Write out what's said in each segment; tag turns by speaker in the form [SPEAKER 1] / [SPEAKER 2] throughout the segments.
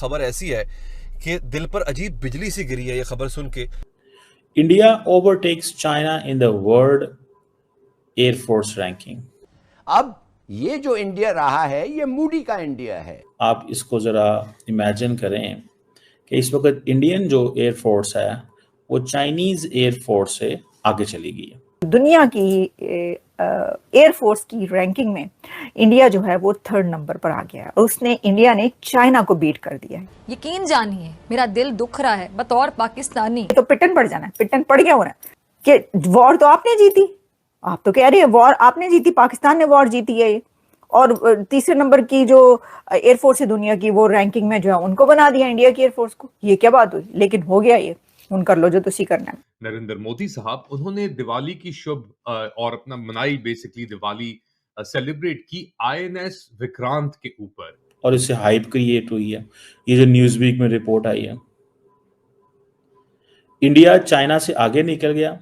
[SPEAKER 1] खबर ऐसी है कि दिल पर अजीब बिजली सी गिरी है ये खबर सुन के।
[SPEAKER 2] India overtakes China in the World Air Force ranking.
[SPEAKER 3] अब ये जो इंडिया रहा है ये मूडी का इंडिया है।
[SPEAKER 2] आप इसको ज़रा इमेजिन करें कि इस वक्त इंडियन जो एयर फोर्स है वो चाइनीज़ एयर फोर्स से आगे चली गई है।
[SPEAKER 4] दुनिया की एयर फोर्स की रैंकिंग में इंडिया जो है वो 3rd नंबर पर आ गया है। उसने इंडिया ने चाइना को बीट कर दिया है।
[SPEAKER 5] यकीन जानिए मेरा दिल दुख रहा है बतौर पाकिस्तानी।
[SPEAKER 4] तो पिटन पड़ जाना है, पिटन पड़ गया होना कि वॉर तो आपने जीती, आप तो कह रहे हैं वॉर आपने जीती, पाकिस्तान ने वॉर जीती है ये, और 3रे नंबर की जो एयरफोर्स है दुनिया की वो रैंकिंग में जो है उनको बना दिया इंडिया की एयरफोर्स को। ये क्या बात हुई? लेकिन हो गया ये, उन कर लो जो तुसी करना है।
[SPEAKER 6] नरेंद्र मोदी साहब उन्होंने दिवाली की शुभ और अपना मनाई बेसिकली दिवाली सेलिब्रेट की आईएनएस विक्रांत के ऊपर,
[SPEAKER 2] और इससे हाइप क्रिएट हुई है। ये जो न्यूज़ वीक में रिपोर्ट आई है, इंडिया चाइना से आगे निकल गया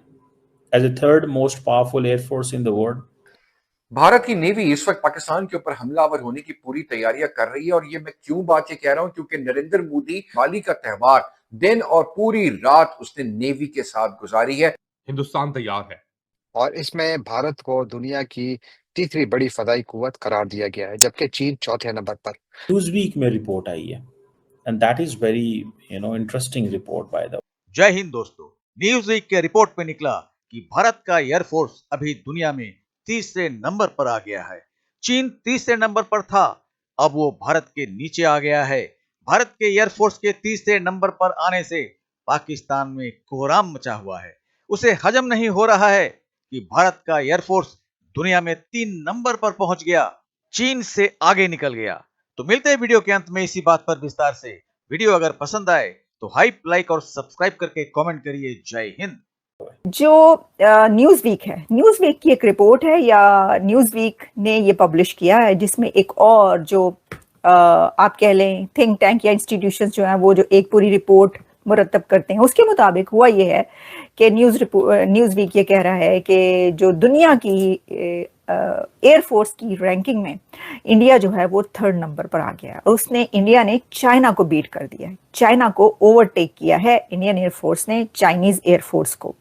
[SPEAKER 2] as a 3rd most powerful air force in the world.
[SPEAKER 7] Bharat की नेवी इस वक्त पाकिस्तान के ऊपर हमलावर होने की पूरी तैयारियां कर रही है। और ये मैं क्यों बात ये कह रहा हूं, क्योंकि नरेंद्र मोदी दिवाली का त्योहार दिन और पूरी रात उसने नेवी के साथ गुजारी है।
[SPEAKER 6] हिंदुस्तान तैयार है
[SPEAKER 8] और इसमें भारत को दुनिया की तीसरी बड़ी फदाई कुव्वत करार दिया गया है, जबकि चीन 4थे नंबर पर।
[SPEAKER 2] न्यूज़ वीक में रिपोर्ट आई है and that is very interesting report by the.
[SPEAKER 9] जय हिंद दोस्तों, न्यूज़ वीक के रिपोर्ट में निकला कि भारत का एयरफोर्स अभी दुनिया में 3रे नंबर पर आ गया है। चीन 3रे नंबर पर था, अब वो भारत के नीचे आ गया है। भारत के एयरफोर्स के 3रे नंबर पर आने से पाकिस्तान में कोहराम मचा हुआ है। उसे हजम नहीं हो रहा है कि भारत का एयरफोर्स दुनिया में 3 नंबर पर पहुंच गया, चीन से आगे निकल गया। तो मिलते हैं वीडियो के अंत में इसी बात पर विस्तार से। वीडियो अगर पसंद आए तो हाइप, लाइक और सब्सक्राइब करके कमेंट करिए। जय हिंद।
[SPEAKER 4] जो न्यूज़ वीक है, न्यूज़ वीक की एक रिपोर्ट है या न्यूज़ वीक ने ये पब्लिश किया है, जिसमें एक और जो आप कह लें थिंक टैंक या इंस्टीट्यूशंस जो हैं वो जो एक पूरी रिपोर्ट मुरतब करते हैं, उसके मुताबिक हुआ ये है कि न्यूज़ वीक ये कह रहा है कि जो दुनिया की एयरफोर्स की रैंकिंग में इंडिया जो है वो 3rd नंबर पर आ गया है। उसने इंडिया ने चाइना को बीट कर दिया है, चाइना को ओवरटेक किया है इंडियन एयरफोर्स ने चाइनीज़ एयरफोर्स को।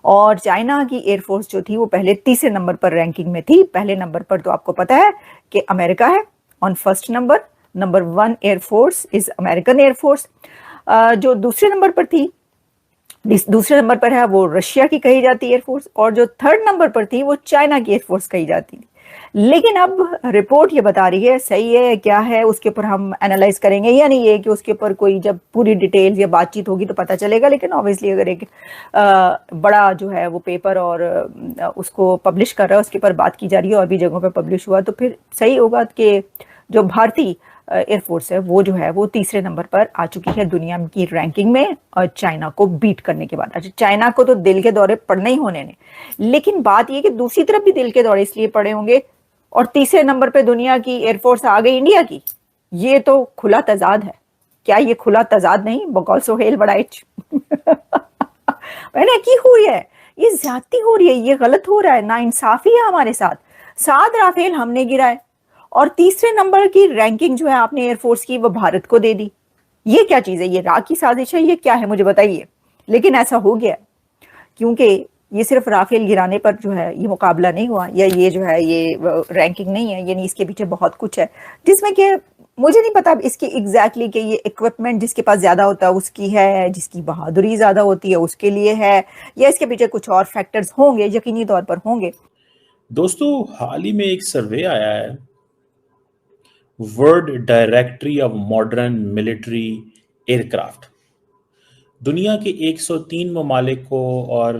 [SPEAKER 4] और चाइना की एयरफोर्स जो थी वो पहले 3रे नंबर पर रैंकिंग में थी। पहले नंबर पर तो आपको पता है कि अमेरिका है on 1st number 1 air force is American air force. जो दूसरे नंबर पर थी, दूसरे नंबर पर है वो रशिया की कही जाती एयरफोर्स, और जो 3rd नंबर पर थी वो चाइना की एयरफोर्स कही जाती थी। लेकिन अब रिपोर्ट ये बता रही है, सही है क्या है उसके ऊपर हम एनालाइज करेंगे, या नहीं है कि उसके ऊपर कोई जब पूरी डिटेल्स या बातचीत होगी तो पता चलेगा। लेकिन ऑब्वियसली अगर एक बड़ा जो है वो पेपर और उसको पब्लिश कर रहा है, उसके ऊपर बात की जा रही है और भी जगहों पर पब्लिश हुआ, तो फिर सही होगा कि जो भारतीय एयरफोर्स है वो जो है वो 3रे नंबर पर आ चुकी है दुनिया की रैंकिंग में, और चाइना को बीट करने के बाद। अच्छा, चाइना को तो दिल के दौरे पड़ने ही होने ने, लेकिन बात ये कि दूसरी तरफ भी दिल के दौरे इसलिए पड़े होंगे और 3रे नंबर पे दुनिया की एयरफोर्स आ गई इंडिया की। ये तो खुला तजाद है। क्या ये खुला तजाद नहीं? बकौल सोहेल बड़ाइच मैंने की हुई है, ये ज्यादती हो रही है, ये गलत हो रहा है, नाइंसाफी है हमारे साथ। 7 राफेल हमने गिराए और 3रे नंबर की रैंकिंग जो है आपने एयरफोर्स की वो भारत को दे दी। ये क्या चीज है? ये राह की साजिश है? ये क्या है मुझे बताइए। लेकिन ऐसा हो गया क्योंकि ये सिर्फ राफेल गिराने पर जो है ये मुकाबला नहीं हुआ, या ये जो है ये रैंकिंग नहीं है, यानी इसके पीछे बहुत कुछ है, जिसमें कि मुझे नहीं पता इसकी एग्जैक्टली कि ये इक्विपमेंट जिसके पास ज्यादा होता है उसकी है, जिसकी बहादुरी ज्यादा होती है उसके लिए है, या इसके पीछे कुछ और फैक्टर्स होंगे, यकीनी तौर पर होंगे।
[SPEAKER 2] दोस्तों, हाल ही में एक सर्वे आया है, world directory of modern military aircraft, दुनिया के 103 ममालिक को और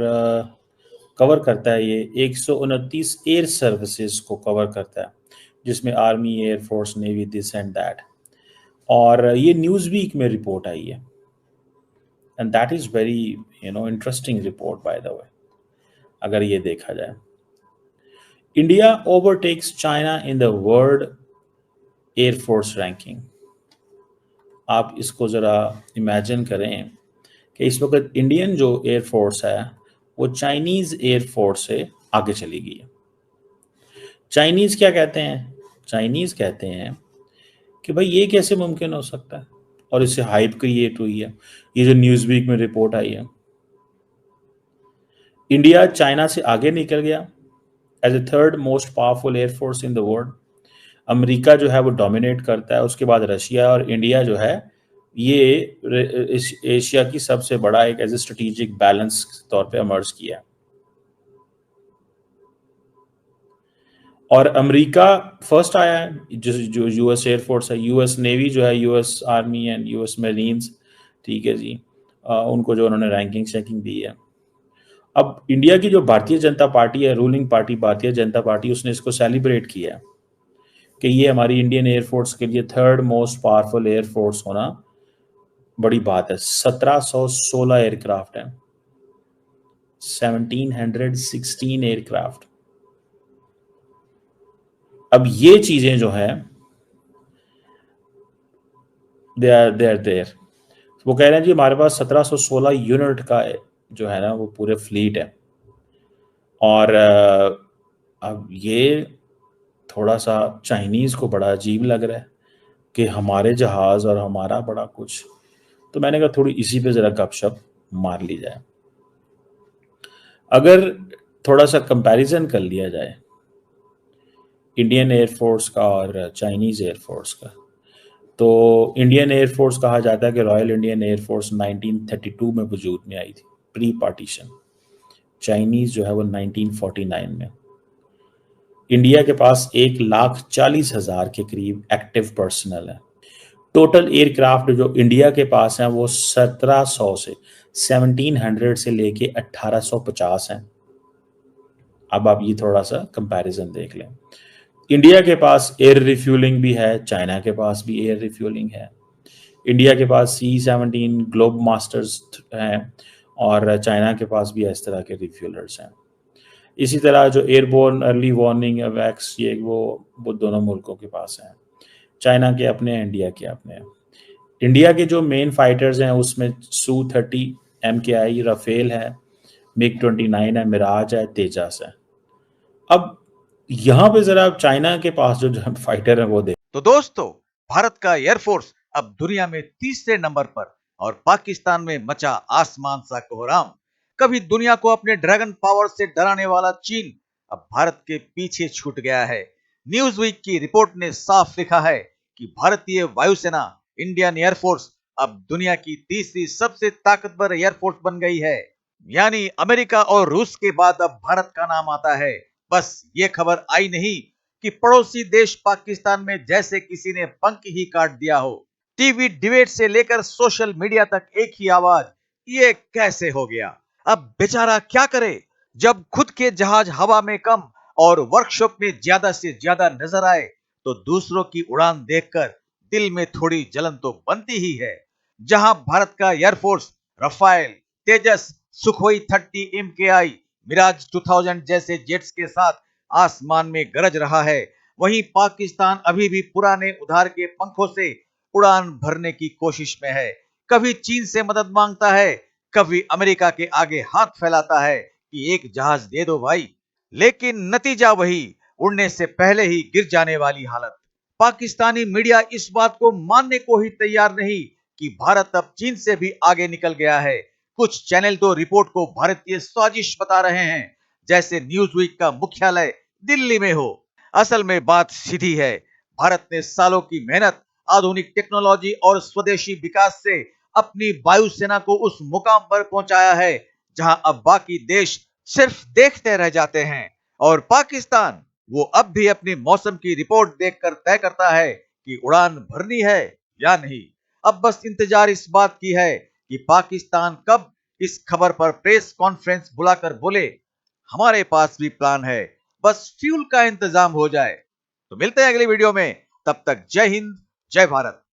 [SPEAKER 2] कवर करता है। ये 129 एयर सर्विसेज को कवर करता है, जिसमें army, air force, navy, this and that. और ये न्यूज़ वीक में रिपोर्ट आई है and that is very interesting report by the way. अगर ये देखा जाए, India overtakes China in the world air force ranking. आप इसको ज़रा इमेजिन करें कि इस वक्त इंडियन जो एयरफोर्स है वो चाइनीज़ एयरफोर्स से आगे चली गई है। चाइनीज़ क्या कहते हैं? चाइनीज़ कहते हैं कि भाई ये कैसे मुमकिन हो सकता है, और इससे हाइप क्रिएट हुई है। ये जो न्यूज़ वीक में रिपोर्ट आई है, इंडिया चाइना से आगे निकल गया as a third most powerful air force in the world. America जो है वो डोमिनेट करता है, उसके बाद रशिया, और इंडिया जो है ये एशिया की सबसे बड़ा एक एज ए स्ट्रेटेजिक बैलेंस के तौर पे इमर्ज किया है। और अमेरिका फर्स्ट आया है, जो यूएस एयरफोर्स है, यूएस नेवी जो है, US army and US marines, ठीक है जी, उनको जो उन्होंने रैंकिंग शैंकिंग दी है। अब इंडिया की जो भारतीय जनता पार्टी है, ruling party Bharatiya Janata party, उसने इसको सेलिब्रेट किया है कि ये हमारी इंडियन एयरफोर्स के लिए थर्ड मोस्ट पावरफुल एयरफोर्स होना बड़ी बात है। 1716 एयरक्राफ्ट हैं, 1716 एयरक्राफ्ट। अब ये चीजें जो है दे आर देयर। वो कह रहे हैं जी हमारे पास 1716 यूनिट का जो है ना वो पूरे फ्लीट है। और अब ये थोड़ा सा चाइनीज को बड़ा अजीब लग रहा है कि हमारे जहाज और हमारा बड़ा कुछ, तो मैंने कहा थोड़ी इसी पे जरा गपशप मार ली जाए। अगर थोड़ा सा कंपैरिजन कर लिया जाए इंडियन एयरफोर्स का और चाइनीज एयरफोर्स का, तो इंडियन एयरफोर्स कहा जाता है कि रॉयल इंडियन एयरफोर्स 1932 में वजूद में आई थी, प्री पार्टीशन। चाइनीज जो है वो 1949 में। इंडिया के पास 1,40,000 के करीब एक्टिव पर्सनल है। टोटल एयरक्राफ्ट जो इंडिया के पास है वो 1700 से 1700 से लेके 1850 हैं। अब आप ये थोड़ा सा कंपैरिजन देख लें। इंडिया के पास एयर रिफ्यूलिंग भी है, चाइना के पास भी एयर रिफ्यूलिंग है। इंडिया के पास C-17 ग्लोब मास्टर्स हैं और चाइना के पास भी इस तरह के रिफ्यूलर्स हैं। इसी तरह जो एयरबोर्न अर्ली वार्निंग वैक्स, ये वो दोनों मुल्कों के पास हैं। चाइना के अपने हैं, इंडिया के अपने हैं। इंडिया के जो मेन फाइटर्स हैं उसमें Su-30 MKI राफेल है, MiG-29 है, मिराज है, तेजस है। अब यहाँ पे जरा चाइना के पास जो फाइटर है वो देख।
[SPEAKER 9] तो दोस्तों, भारत का एयरफोर्स अब दुनिया में तीसरे नंबर पर और पाकिस्तान में मचा आसमान सा कोहराम। कभी दुनिया को अपने ड्रैगन पावर से डराने वाला चीन अब भारत के पीछे छूट गया है। न्यूज वीक की रिपोर्ट ने साफ लिखा है कि भारतीय वायुसेना इंडियन एयरफोर्स अब दुनिया की तीसरी सबसे ताकतवर एयरफोर्स बन गई है। यानी अमेरिका और रूस के बाद अब भारत का नाम आता है। बस ये खबर आई नहीं कि पड़ोसी देश पाकिस्तान में जैसे किसी ने पंख ही काट दिया हो। टीवी डिबेट से लेकर सोशल मीडिया तक एक ही आवाज, ये कैसे हो गया। अब बेचारा क्या करे जब खुद के जहाज हवा में कम और वर्कशॉप में ज्यादा से ज्यादा नजर आए तो दूसरों की उड़ान देखकर दिल में थोड़ी जलन तो बनती ही है। जहां भारत का एयरफोर्स रफाल, तेजस, सुखोई 30 MKI, मिराज 2000 जैसे जेट्स के साथ आसमान में गरज रहा है, वहीं पाकिस्तान अभी भी पुराने उधार के पंखों से उड़ान भरने की कोशिश में है। कभी चीन से मदद मांगता है, कभी अमेरिका के आगे हाथ फैलाता है कि एक जहाज दे दो भाई, लेकिन नतीजा वही, उड़ने से पहले ही गिर जाने वाली हालत। पाकिस्तानी मीडिया इस बात को मानने को ही तैयार नहीं कि भारत अब चीन से भी आगे निकल गया है। कुछ चैनल तो रिपोर्ट को भारतीय साजिश बता रहे हैं, जैसे न्यूज वीक का मुख्यालय दिल्ली में हो। असल में बात सीधी है, भारत ने सालों की मेहनत, आधुनिक टेक्नोलॉजी और स्वदेशी विकास से अपनी वायुसेना को उस मुकाम पर पहुंचाया है जहां अब बाकी देश सिर्फ देखते रह जाते हैं और पाकिस्तान वो अब भी अपनी मौसम की रिपोर्ट देखकर तय करता है कि उड़ान भरनी है या नहीं। अब बस इंतजार इस बात की है कि पाकिस्तान कब इस खबर पर प्रेस कॉन्फ्रेंस बुलाकर बोले हमारे पास भी प्लान है, बस फ्यूल का इंतजाम हो जाए। तो मिलते हैं अगली वीडियो में, तब तक जय हिंद, जय भारत।